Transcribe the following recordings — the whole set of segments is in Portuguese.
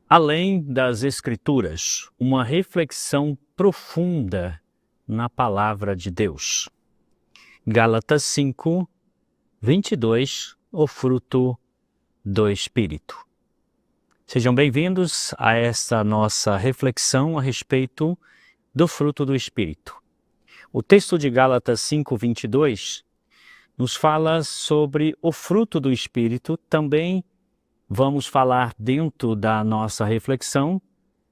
Além das Escrituras, uma reflexão profunda na Palavra de Deus. Gálatas 5, 22, o fruto do Espírito. Sejam bem-vindos a esta nossa reflexão a respeito do fruto do Espírito. O texto de Gálatas 5, 22 nos fala sobre o fruto do Espírito. Também vamos falar dentro da nossa reflexão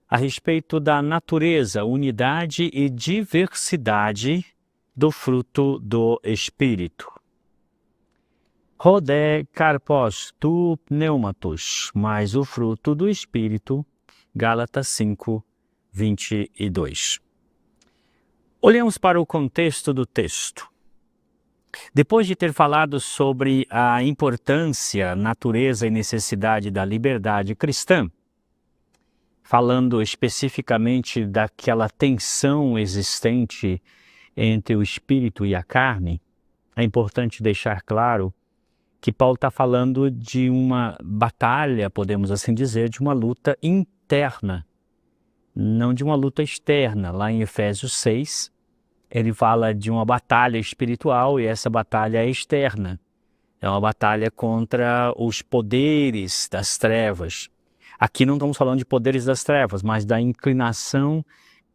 a respeito da natureza, unidade e diversidade do fruto do Espírito. Rodé karpos tu pneumatos, mas o fruto do Espírito, Gálatas 5, 22. Olhemos para o contexto do texto. Depois de ter falado sobre a importância, natureza e necessidade da liberdade cristã, falando especificamente daquela tensão existente entre o espírito e a carne, é importante deixar claro que Paulo está falando de uma batalha, podemos assim dizer, de uma luta interna, não de uma luta externa. Lá em Efésios 6, ele fala de uma batalha espiritual e essa batalha é externa. É uma batalha contra os poderes das trevas. Aqui não estamos falando de poderes das trevas, mas da inclinação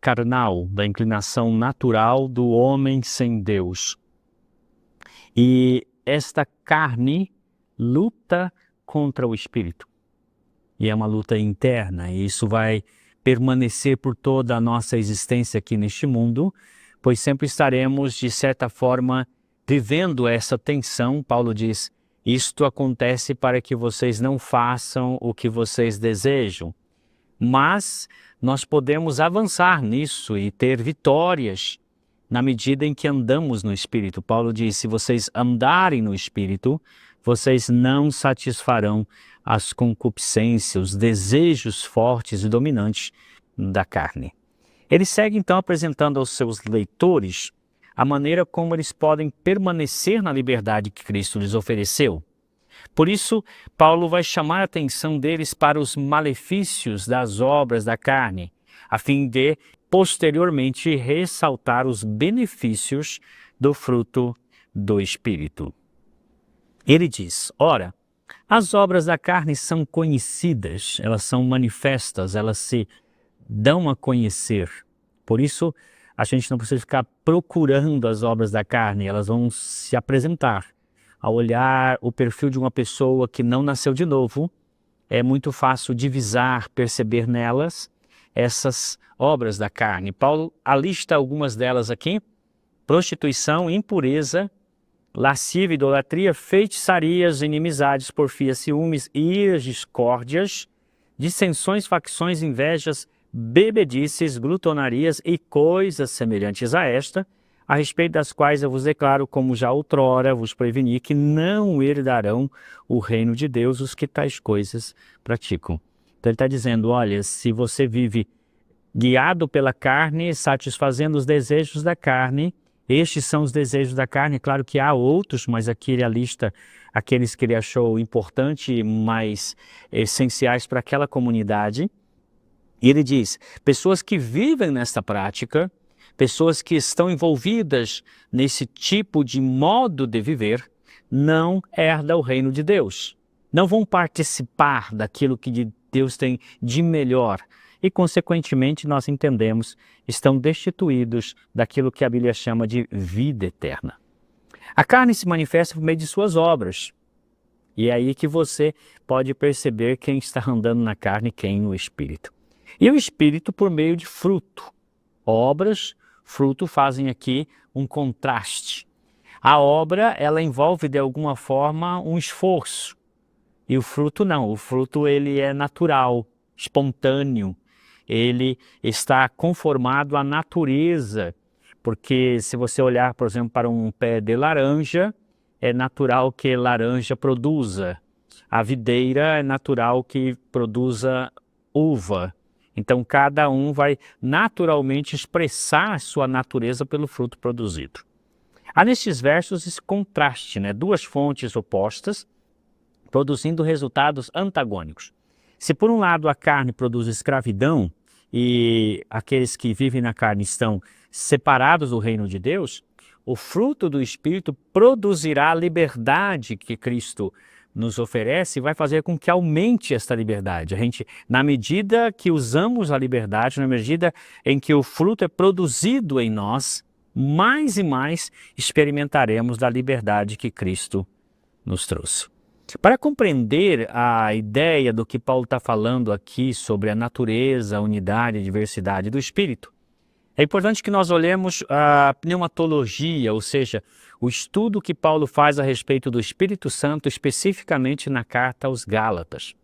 carnal, da inclinação natural do homem sem Deus. E esta carne luta contra o espírito. E é uma luta interna, e isso vai permanecer por toda a nossa existência aqui neste mundo, pois sempre estaremos, de certa forma, vivendo essa tensão. Paulo diz, isto acontece para que vocês não façam o que vocês desejam. Mas nós podemos avançar nisso e ter vitórias na medida em que andamos no Espírito. Paulo diz, se vocês andarem no Espírito, vocês não satisfarão as concupiscências, os desejos fortes e dominantes da carne. Ele segue então apresentando aos seus leitores a maneira como eles podem permanecer na liberdade que Cristo lhes ofereceu. Por isso, Paulo vai chamar a atenção deles para os malefícios das obras da carne, a fim de, posteriormente, ressaltar os benefícios do fruto do Espírito. Ele diz, ora, as obras da carne são conhecidas, elas são manifestas, elas se dão a conhecer. Por isso, a gente não precisa ficar procurando as obras da carne, elas vão se apresentar. Ao olhar o perfil de uma pessoa que não nasceu de novo, é muito fácil divisar, perceber nelas essas obras da carne. Paulo alista algumas delas aqui: prostituição, impureza, lascívia, idolatria, feitiçarias, inimizades, porfias, ciúmes, iras, discórdias, dissensões, facções, invejas, bebedices, glutonarias e coisas semelhantes a esta, a respeito das quais eu vos declaro, como já outrora vos preveni, que não herdarão o reino de Deus os que tais coisas praticam. Então ele está dizendo, olha, se você vive guiado pela carne, satisfazendo os desejos da carne, estes são os desejos da carne. Claro que há outros, mas aqui ele alista aqueles que ele achou importante, mais essenciais para aquela comunidade. E ele diz, pessoas que vivem nesta prática, pessoas que estão envolvidas nesse tipo de modo de viver, não herdam o reino de Deus. Não vão participar daquilo que Deus tem de melhor. E, consequentemente, nós entendemos, estão destituídos daquilo que a Bíblia chama de vida eterna. A carne se manifesta por meio de suas obras. E é aí que você pode perceber quem está andando na carne e quem no Espírito. E o Espírito por meio de fruto. Obras, fruto fazem aqui um contraste. A obra, ela envolve de alguma forma um esforço. E o fruto não. O fruto ele é natural, espontâneo. Ele está conformado à natureza. Porque se você olhar, por exemplo, para um pé de laranja, é natural que laranja produza. A videira é natural que produza uva. Então, cada um vai naturalmente expressar a sua natureza pelo fruto produzido. Há nestes versos esse contraste, duas fontes opostas, produzindo resultados antagônicos. Se por um lado a carne produz escravidão e aqueles que vivem na carne estão separados do reino de Deus, o fruto do Espírito produzirá a liberdade que Cristo nos oferece e vai fazer com que aumente esta liberdade. A gente, na medida que usamos a liberdade, na medida em que o fruto é produzido em nós, mais e mais experimentaremos da liberdade que Cristo nos trouxe. Para compreender a ideia do que Paulo está falando aqui sobre a natureza, a unidade e a diversidade do Espírito, é importante que nós olhemos a pneumatologia, ou seja, o estudo que Paulo faz a respeito do Espírito Santo, especificamente na carta aos Gálatas.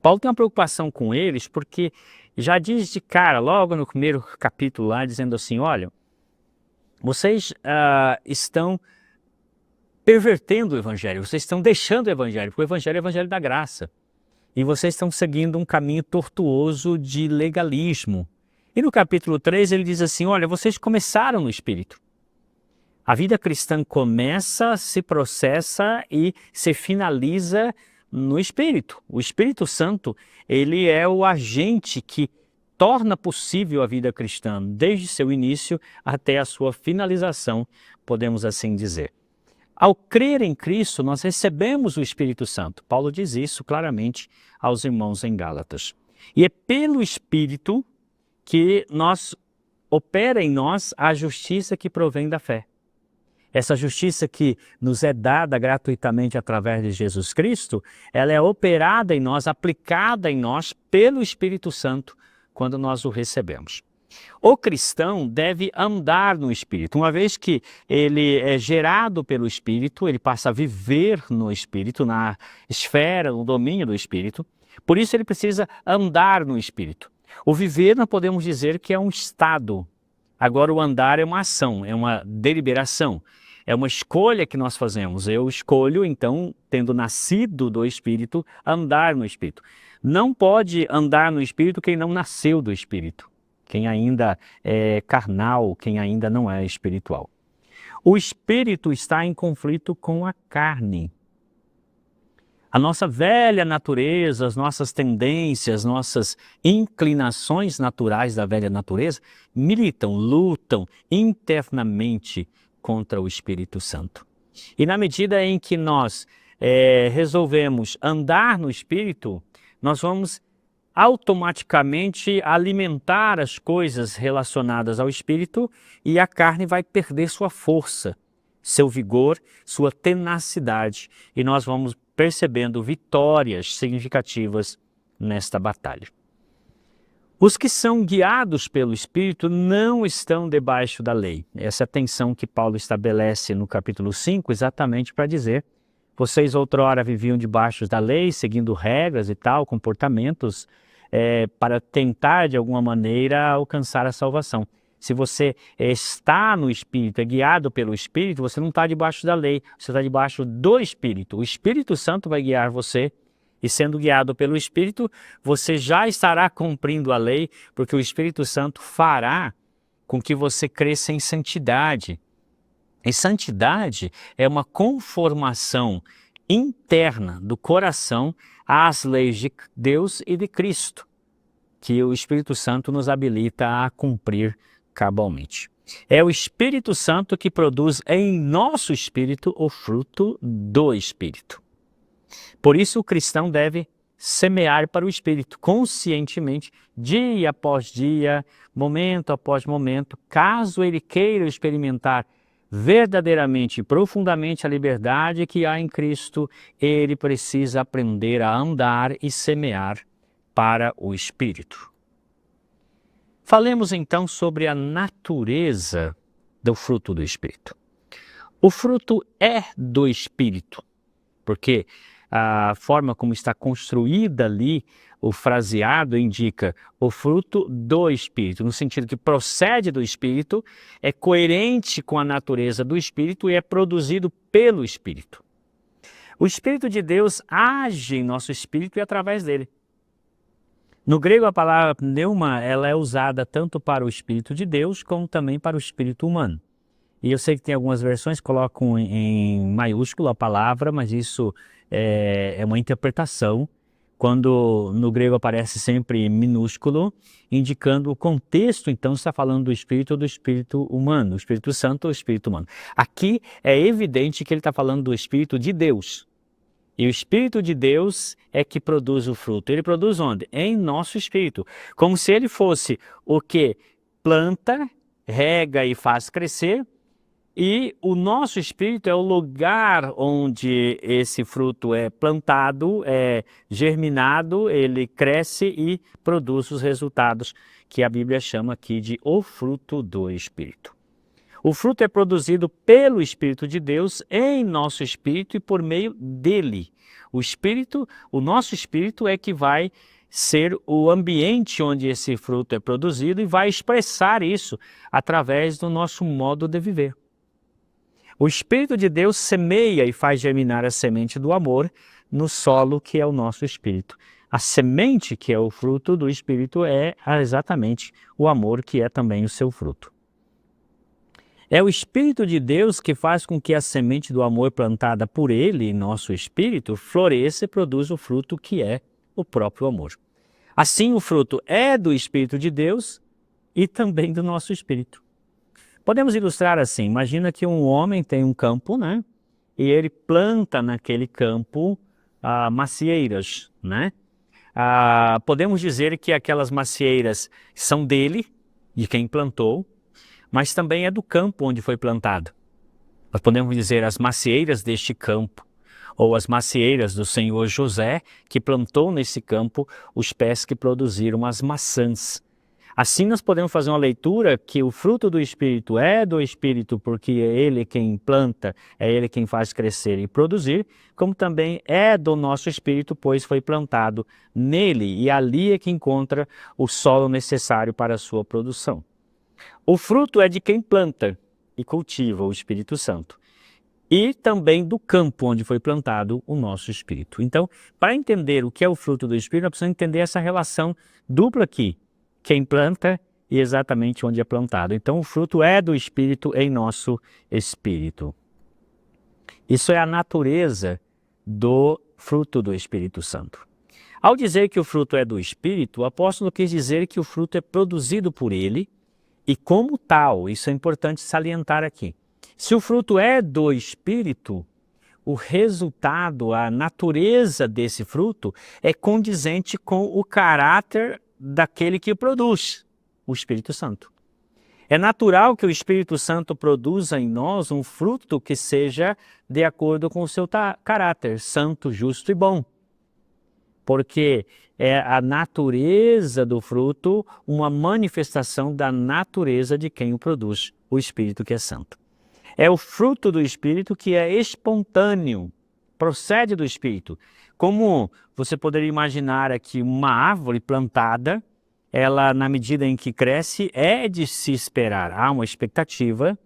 Paulo tem uma preocupação com eles porque já diz de cara, logo no primeiro capítulo lá, dizendo assim, olha, vocês estão pervertendo o Evangelho, vocês estão deixando o Evangelho, porque o Evangelho é o Evangelho da graça. E vocês estão seguindo um caminho tortuoso de legalismo. E no capítulo 3 ele diz assim, olha, vocês começaram no Espírito. A vida cristã começa, se processa e se finaliza no Espírito. O Espírito Santo, ele é o agente que torna possível a vida cristã, desde seu início até a sua finalização, podemos assim dizer. Ao crer em Cristo, nós recebemos o Espírito Santo. Paulo diz isso claramente aos irmãos em Gálatas. E é pelo Espírito que opera em nós a justiça que provém da fé. Essa justiça que nos é dada gratuitamente através de Jesus Cristo, ela é operada em nós, aplicada em nós pelo Espírito Santo quando nós o recebemos. O cristão deve andar no Espírito. Uma vez que ele é gerado pelo Espírito, ele passa a viver no Espírito, na esfera, no domínio do Espírito. Por isso ele precisa andar no Espírito. O viver nós podemos dizer que é um estado. Agora o andar é uma ação, é uma deliberação. É uma escolha que nós fazemos. Eu escolho, então, tendo nascido do Espírito, andar no Espírito. Não pode andar no Espírito quem não nasceu do Espírito. Quem ainda é carnal, quem ainda não é espiritual. O Espírito está em conflito com a carne. A nossa velha natureza, as nossas tendências, nossas inclinações naturais da velha natureza militam, lutam internamente contra o Espírito Santo. E na medida em que nós resolvemos andar no Espírito, nós vamos automaticamente alimentar as coisas relacionadas ao Espírito e a carne vai perder sua força, seu vigor, sua tenacidade. E nós vamos percebendo vitórias significativas nesta batalha. Os que são guiados pelo Espírito não estão debaixo da lei. Essa é a tensão que Paulo estabelece no capítulo 5, exatamente para dizer: vocês outrora viviam debaixo da lei, seguindo regras e tal, comportamentos, para tentar de alguma maneira alcançar a salvação. Se você está no Espírito, é guiado pelo Espírito, você não está debaixo da lei, você está debaixo do Espírito. O Espírito Santo vai guiar você e, sendo guiado pelo Espírito, você já estará cumprindo a lei, porque o Espírito Santo fará com que você cresça em santidade. E santidade é uma conformação interna do coração às leis de Deus e de Cristo, que o Espírito Santo nos habilita a cumprir cabalmente. É o Espírito Santo que produz em nosso espírito o fruto do Espírito. Por isso o cristão deve semear para o Espírito, conscientemente, dia após dia, momento após momento, caso ele queira experimentar verdadeiramente e profundamente a liberdade que há em Cristo, ele precisa aprender a andar e semear para o Espírito. Falemos então sobre a natureza do fruto do Espírito. O fruto é do Espírito, porque a forma como está construída ali, o fraseado indica o fruto do Espírito, no sentido que procede do Espírito, é coerente com a natureza do Espírito e é produzido pelo Espírito. O Espírito de Deus age em nosso espírito e através dele. No grego, a palavra pneuma, ela é usada tanto para o Espírito de Deus como também para o Espírito humano. E eu sei que tem algumas versões que colocam em maiúsculo a palavra, mas isso é uma interpretação, quando no grego aparece sempre minúsculo, indicando o contexto, então está falando do Espírito ou do Espírito humano, o Espírito Santo ou o Espírito humano. Aqui é evidente que ele está falando do Espírito de Deus. E o Espírito de Deus é que produz o fruto. Ele produz onde? Em nosso espírito. Como se ele fosse o que planta, rega e faz crescer, e o nosso espírito é o lugar onde esse fruto é plantado, é germinado, ele cresce e produz os resultados que a Bíblia chama aqui de o fruto do Espírito. O fruto é produzido pelo Espírito de Deus em nosso espírito e por meio dele. O Espírito, o nosso espírito é que vai ser o ambiente onde esse fruto é produzido e vai expressar isso através do nosso modo de viver. O Espírito de Deus semeia e faz germinar a semente do amor no solo que é o nosso espírito. A semente que é o fruto do Espírito é exatamente o amor que é também o seu fruto. É o Espírito de Deus que faz com que a semente do amor plantada por Ele em nosso espírito floresça e produza o fruto que é o próprio amor. Assim, o fruto é do Espírito de Deus e também do nosso espírito. Podemos ilustrar assim, imagina que um homem tem um campo, né? E ele planta naquele campo macieiras, né? Podemos dizer que aquelas macieiras são dele, de quem plantou, mas também é do campo onde foi plantado. Nós podemos dizer as macieiras deste campo, ou as macieiras do Senhor José, que plantou nesse campo os pés que produziram as maçãs. Assim nós podemos fazer uma leitura que o fruto do Espírito é do Espírito, porque é Ele quem planta, é Ele quem faz crescer e produzir, como também é do nosso Espírito, pois foi plantado nele, e ali é que encontra o solo necessário para a sua produção. O fruto é de quem planta e cultiva o Espírito Santo. E também do campo onde foi plantado o nosso Espírito. Então, para entender o que é o fruto do Espírito, nós precisamos entender essa relação dupla aqui. Quem planta e exatamente onde é plantado. Então, o fruto é do Espírito em nosso espírito. Isso é a natureza do fruto do Espírito Santo. Ao dizer que o fruto é do Espírito, o apóstolo quis dizer que o fruto é produzido por ele e como tal, isso é importante salientar aqui. Se o fruto é do Espírito, o resultado, a natureza desse fruto é condizente com o caráter daquele que produz, o Espírito Santo. É natural que o Espírito Santo produza em nós um fruto que seja de acordo com o seu caráter, santo, justo e bom. Porque é a natureza do fruto uma manifestação da natureza de quem o produz, o Espírito que é santo. É o fruto do Espírito que é espontâneo, procede do Espírito. Como você poderia imaginar aqui uma árvore plantada, ela na medida em que cresce é de se esperar. Há uma expectativa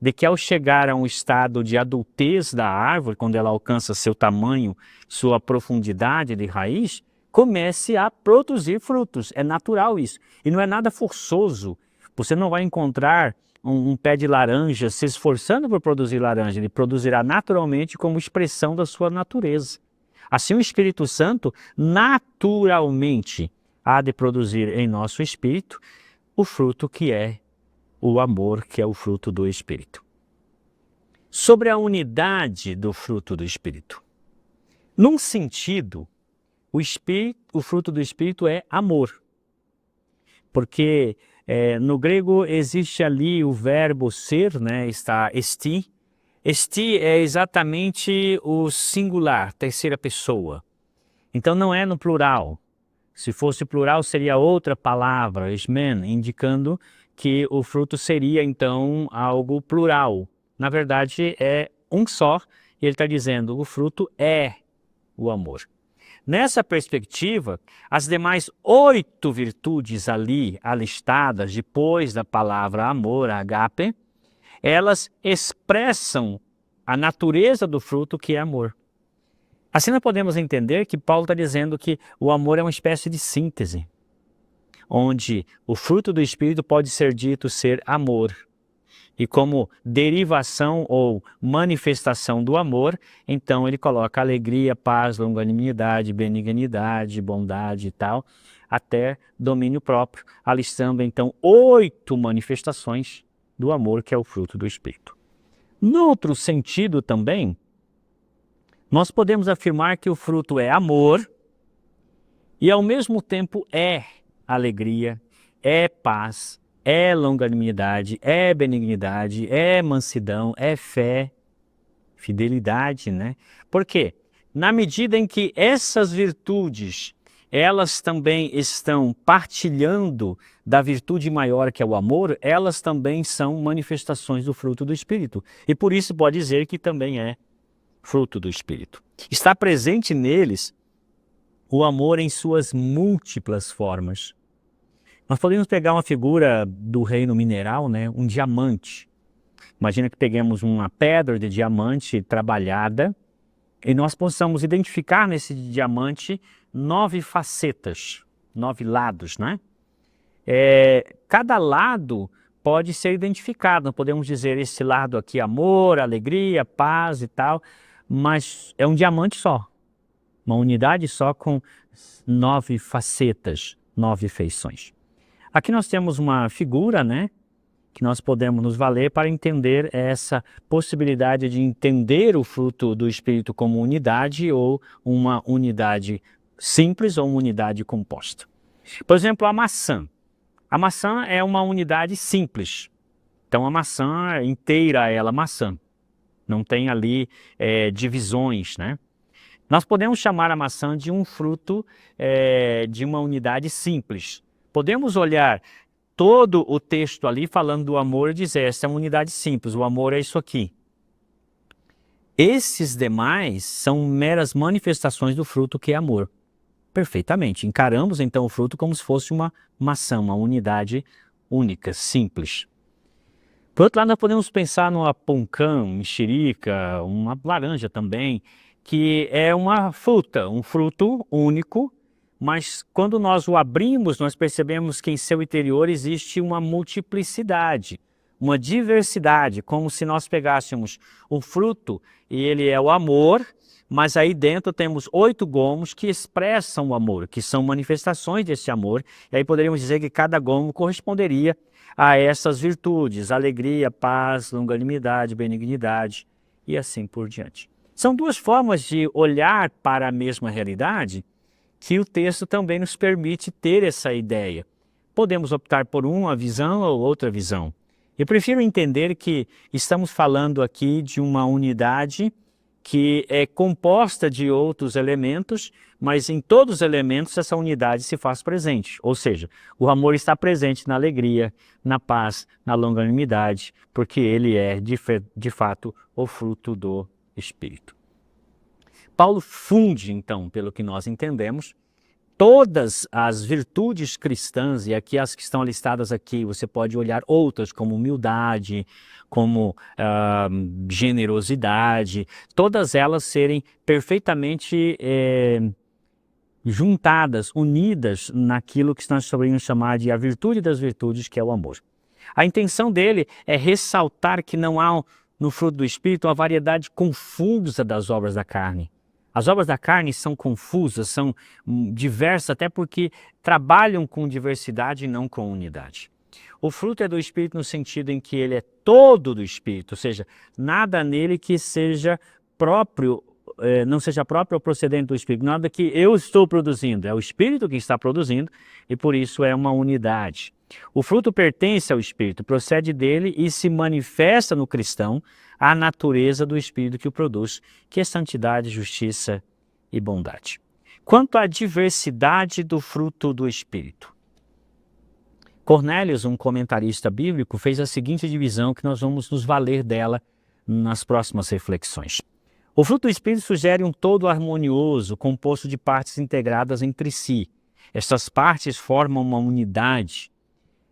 de que ao chegar a um estado de adultez da árvore, quando ela alcança seu tamanho, sua profundidade de raiz, comece a produzir frutos. É natural isso. E não é nada forçoso. Você não vai encontrar um pé de laranja se esforçando por produzir laranja. Ele produzirá naturalmente como expressão da sua natureza. Assim o Espírito Santo naturalmente há de produzir em nosso espírito o fruto que é o amor, que é o fruto do Espírito. Sobre a unidade do fruto do Espírito. Num sentido, o fruto do Espírito é amor. Porque no grego existe ali o verbo ser, né? Está esti. Esti é exatamente o singular, terceira pessoa. Então não é no plural. Se fosse plural seria outra palavra, esmen, indicando que o fruto seria então algo plural. Na verdade é um só, e ele está dizendo o fruto é o amor. Nessa perspectiva, as demais 8 virtudes ali alistadas depois da palavra amor, agape, elas expressam a natureza do fruto que é amor. Assim nós podemos entender que Paulo está dizendo que o amor é uma espécie de síntese, onde o fruto do Espírito pode ser dito ser amor. E como derivação ou manifestação do amor, então ele coloca alegria, paz, longanimidade, benignidade, bondade e tal, até domínio próprio, alistando então 8 manifestações do amor, que é o fruto do Espírito. No outro sentido também, nós podemos afirmar que o fruto é amor e ao mesmo tempo é alegria, é paz, é longanimidade, é benignidade, é mansidão, é fé, fidelidade, né? Por quê? Na medida em que essas virtudes, elas também estão partilhando da virtude maior que é o amor, elas também são manifestações do fruto do Espírito. E por isso pode dizer que também é fruto do Espírito. Está presente neles o amor em suas múltiplas formas. Nós podemos pegar uma figura do reino mineral, né? Um diamante. Imagina que peguemos uma pedra de diamante trabalhada e nós possamos identificar nesse diamante 9 facetas, 9 lados, né? Cada lado pode ser identificado. Nós podemos dizer esse lado aqui amor, alegria, paz e tal, mas é um diamante só. Uma unidade só com 9 facetas, 9 feições. Aqui nós temos uma figura, né, que nós podemos nos valer para entender essa possibilidade de entender o fruto do Espírito como unidade ou uma unidade simples ou uma unidade composta. Por exemplo, a maçã. A maçã é uma unidade simples. Então a maçã inteira, ela é maçã. Não tem ali divisões, né? Nós podemos chamar a maçã de um fruto de uma unidade simples. Podemos olhar todo o texto ali falando do amor e dizer, essa é uma unidade simples, o amor é isso aqui. Esses demais são meras manifestações do fruto que é amor. Perfeitamente. Encaramos então o fruto como se fosse uma maçã, uma unidade única, simples. Por outro lado, nós podemos pensar numa poncã, mexerica, uma laranja também, que é uma fruta, um fruto único, mas quando nós o abrimos, nós percebemos que em seu interior existe uma multiplicidade, uma diversidade, como se nós pegássemos o fruto e ele é o amor, mas aí dentro temos 8 gomos que expressam o amor, que são manifestações desse amor, e aí poderíamos dizer que cada gomo corresponderia a essas virtudes, alegria, paz, longanimidade, benignidade e assim por diante. São 2 formas de olhar para a mesma realidade que o texto também nos permite ter essa ideia. Podemos optar por uma visão ou outra visão. Eu prefiro entender que estamos falando aqui de uma unidade que é composta de outros elementos, mas em todos os elementos essa unidade se faz presente. Ou seja, o amor está presente na alegria, na paz, na longanimidade, porque ele é de fato o fruto do Espírito. Paulo funde, então, pelo que nós entendemos, todas as virtudes cristãs, e aqui as que estão listadas aqui, você pode olhar outras como humildade, como generosidade, todas elas serem perfeitamente juntadas, unidas naquilo que nós poderíamos chamar de a virtude das virtudes, que é o amor. A intenção dele é ressaltar que não há no fruto do Espírito uma variedade confusa das obras da carne. As obras da carne são confusas, são diversas, até porque trabalham com diversidade e não com unidade. O fruto é do Espírito no sentido em que ele é todo do Espírito, ou seja, nada nele que seja próprio, não seja próprio ou procedente do Espírito, nada que eu estou produzindo, é o Espírito que está produzindo e por isso é uma unidade. O fruto pertence ao Espírito, procede dele e se manifesta no cristão a natureza do Espírito que o produz, que é santidade, justiça e bondade. Quanto à diversidade do fruto do Espírito, Cornélios, um comentarista bíblico, fez a seguinte divisão que nós vamos nos valer dela nas próximas reflexões. O fruto do Espírito sugere um todo harmonioso, composto de partes integradas entre si. Estas partes formam uma unidade.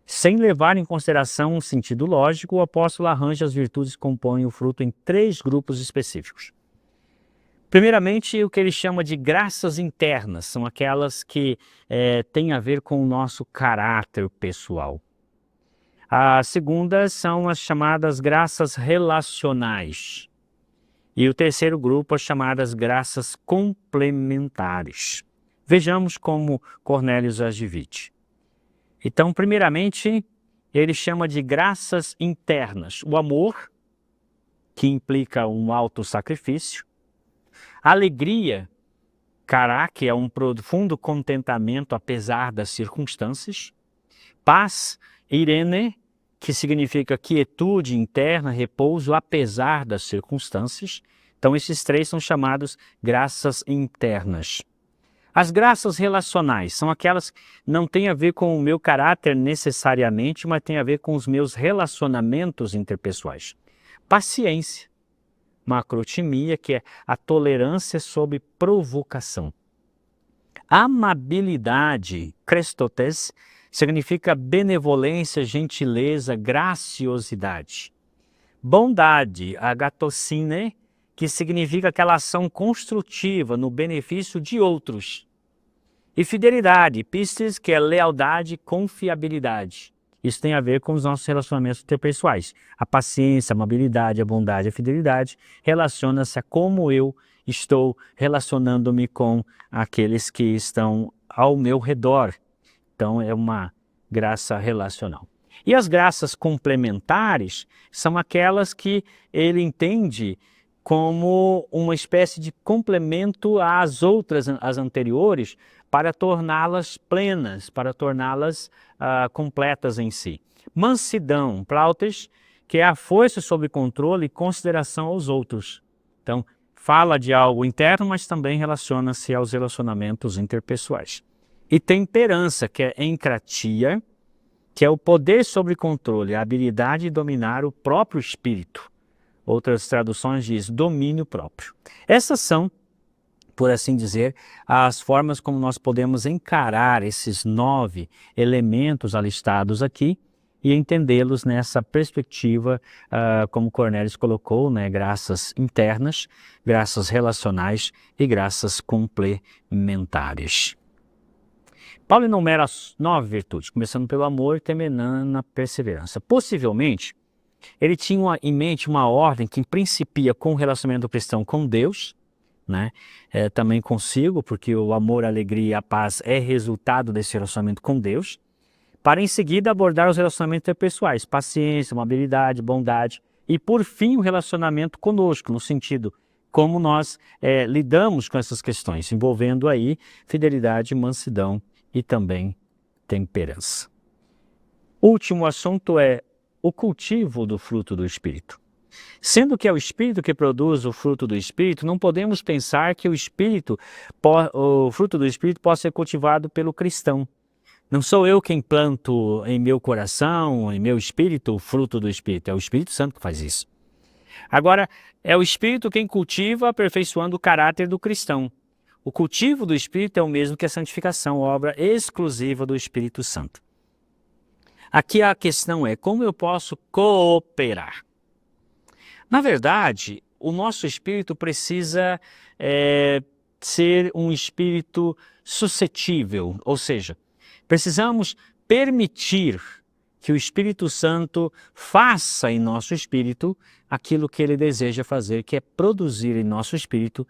Sem levar em consideração um sentido lógico, o apóstolo arranja as virtudes que compõem o fruto em 3 grupos específicos. Primeiramente, o que ele chama de graças internas, são aquelas que têm a ver com o nosso caráter pessoal. A segunda são as chamadas graças relacionais. E o terceiro grupo, as chamadas graças complementares. Vejamos como Cornélio as divide. Então, primeiramente, ele chama de graças internas. O amor, que implica um alto sacrifício. Alegria, que é um profundo contentamento apesar das circunstâncias. Paz, irene, que significa quietude interna, repouso apesar das circunstâncias. Então, esses três são chamados graças internas. As graças relacionais são aquelas que não têm a ver com o meu caráter necessariamente, mas têm a ver com os meus relacionamentos interpessoais. Paciência, macrotimia, que é a tolerância sob provocação. Amabilidade, krestotes, significa benevolência, gentileza, graciosidade. Bondade, agatocine, que significa aquela ação construtiva no benefício de outros. E fidelidade, pistes, que é lealdade, confiabilidade. Isso tem a ver com os nossos relacionamentos interpessoais. A paciência, a amabilidade, a bondade, a fidelidade relaciona-se a como eu estou relacionando-me com aqueles que estão ao meu redor. Então, é uma graça relacional. E as graças complementares são aquelas que ele entende como uma espécie de complemento às outras, às anteriores, para torná-las plenas, para torná-las completas em si. Mansidão, plautes, que é a força sob controle e consideração aos outros. Então, fala de algo interno, mas também relaciona-se aos relacionamentos interpessoais. E temperança, que é encratia, que é o poder sobre controle, a habilidade de dominar o próprio espírito. Outras traduções diz domínio próprio. Essas são, por assim dizer, as formas como nós podemos encarar esses 9 elementos alistados aqui e entendê-los nessa perspectiva, como Cornélio colocou, né, graças internas, graças relacionais e graças complementares. Paulo enumera as 9 virtudes, começando pelo amor e terminando na perseverança. Possivelmente, ele tinha em mente uma ordem que principia com o relacionamento cristão com Deus, né? Também consigo, porque o amor, a alegria e a paz é resultado desse relacionamento com Deus, para em seguida abordar os relacionamentos interpessoais, paciência, amabilidade, bondade, e por fim o relacionamento conosco, no sentido como nós lidamos com essas questões, envolvendo aí fidelidade, mansidão e também temperança. Último assunto é o cultivo do fruto do Espírito. Sendo que é o Espírito que produz o fruto do Espírito, não podemos pensar que o fruto do Espírito possa ser cultivado pelo cristão. Não sou eu quem planto em meu coração, em meu espírito, o fruto do Espírito. É o Espírito Santo que faz isso. Agora, é o Espírito quem cultiva, aperfeiçoando o caráter do cristão. O cultivo do Espírito é o mesmo que a santificação, obra exclusiva do Espírito Santo. Aqui a questão é como eu posso cooperar. Na verdade, o nosso espírito precisa ser um espírito suscetível, ou seja, precisamos permitir que o Espírito Santo faça em nosso espírito aquilo que ele deseja fazer, que é produzir em nosso espírito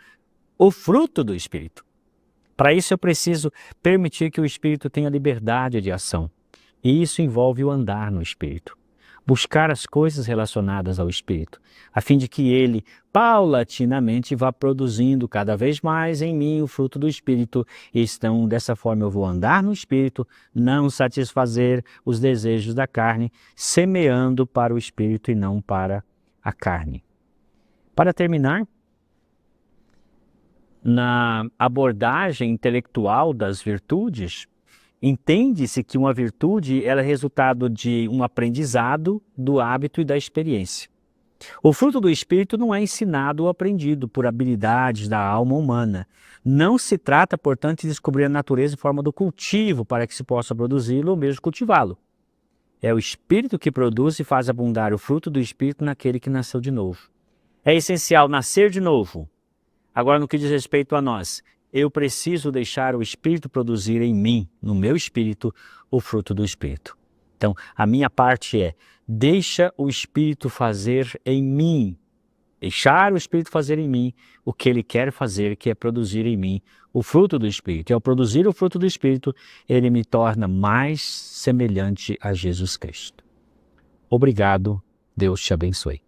o fruto do Espírito. Para isso eu preciso permitir que o Espírito tenha liberdade de ação. E isso envolve o andar no Espírito. Buscar as coisas relacionadas ao Espírito, a fim de que ele, paulatinamente, vá produzindo cada vez mais em mim o fruto do Espírito. E então, dessa forma, eu vou andar no Espírito, não satisfazer os desejos da carne, semeando para o Espírito e não para a carne. Para terminar, na abordagem intelectual das virtudes, entende-se que uma virtude ela é resultado de um aprendizado, do hábito e da experiência. O fruto do Espírito não é ensinado ou aprendido por habilidades da alma humana. Não se trata, portanto, de descobrir a natureza em forma do cultivo para que se possa produzi-lo ou mesmo cultivá-lo. É o Espírito que produz e faz abundar o fruto do Espírito naquele que nasceu de novo. É essencial nascer de novo. Agora, no que diz respeito a nós, eu preciso deixar o Espírito produzir em mim, no meu espírito, o fruto do Espírito. Então, a minha parte é, deixa o Espírito fazer em mim, deixar o Espírito fazer em mim o que Ele quer fazer, que é produzir em mim o fruto do Espírito. E ao produzir o fruto do Espírito, Ele me torna mais semelhante a Jesus Cristo. Obrigado, Deus te abençoe.